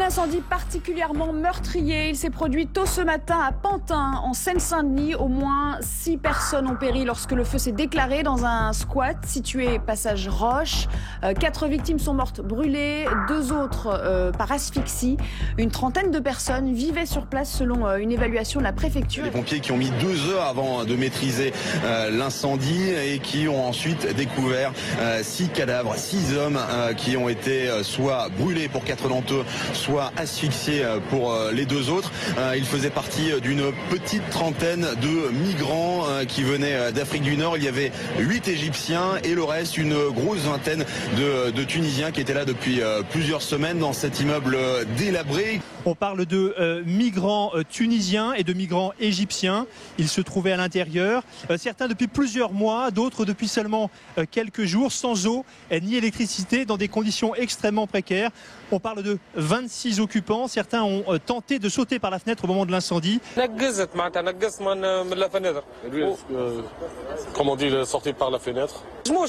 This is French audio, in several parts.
Un incendie particulièrement meurtrier. Il s'est produit tôt ce matin à Pantin, en Seine-Saint-Denis. Au moins 6 personnes ont péri lorsque le feu s'est déclaré dans un squat situé passage Roche. 4 victimes sont mortes brûlées, 2 autres par asphyxie. Une trentaine de personnes vivaient sur place selon une évaluation de la préfecture. Les pompiers qui ont mis 2 heures avant de maîtriser l'incendie et qui ont ensuite découvert 6 cadavres, 6 hommes qui ont été soit brûlés pour 4 d'entre eux, soit asphyxiés pour les 2 autres. Il faisait partie d'une petite trentaine de migrants qui venaient d'Afrique du Nord. Il y avait 8 Égyptiens et le reste, une grosse vingtaine de Tunisiens qui étaient là depuis plusieurs semaines dans cet immeuble délabré. On parle de migrants tunisiens et de migrants égyptiens. Ils se trouvaient à l'intérieur, certains depuis plusieurs mois, d'autres depuis seulement quelques jours, sans eau ni électricité, dans des conditions extrêmement précaires. On parle de 26 occupants. Certains ont tenté de sauter par la fenêtre au moment de l'incendie. Comment on dit, sortir par la fenêtre? Il a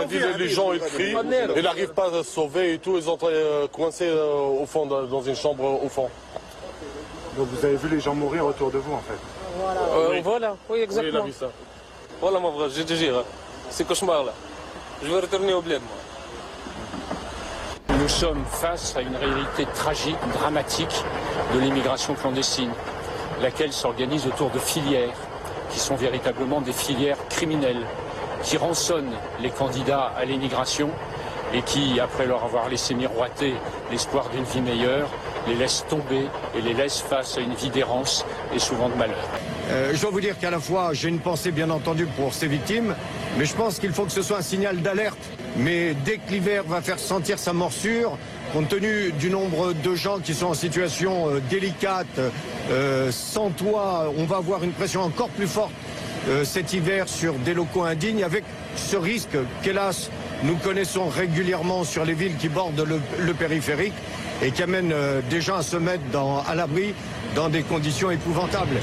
dit les gens ils crient, ils n'arrivent pas à se sauver et tout, ils sont coincés au fond, dans une chambre au fond. Donc vous avez vu les gens mourir autour de vous en fait? Voilà, oui exactement. Oui, il a vu ça. Voilà mon frère, je te jure, c'est cauchemar là. Je vais retourner au bled moi. Nous sommes face à une réalité tragique, dramatique de l'immigration clandestine, laquelle s'organise autour de filières qui sont véritablement des filières criminelles, qui rançonnent les candidats à l'immigration et qui, après leur avoir laissé miroiter l'espoir d'une vie meilleure, les laissent tomber et les laissent face à une vie d'errance et souvent de malheur. Je dois vous dire qu'à la fois, j'ai une pensée bien entendu pour ces victimes, mais je pense qu'il faut que ce soit un signal d'alerte. Mais dès que l'hiver va faire sentir sa morsure, compte tenu du nombre de gens qui sont en situation délicate, sans toit, on va avoir une pression encore plus forte cet hiver sur des locaux indignes, avec ce risque qu'hélas nous connaissons régulièrement sur les villes qui bordent le périphérique et qui amènent des gens à se mettre à l'abri dans des conditions épouvantables.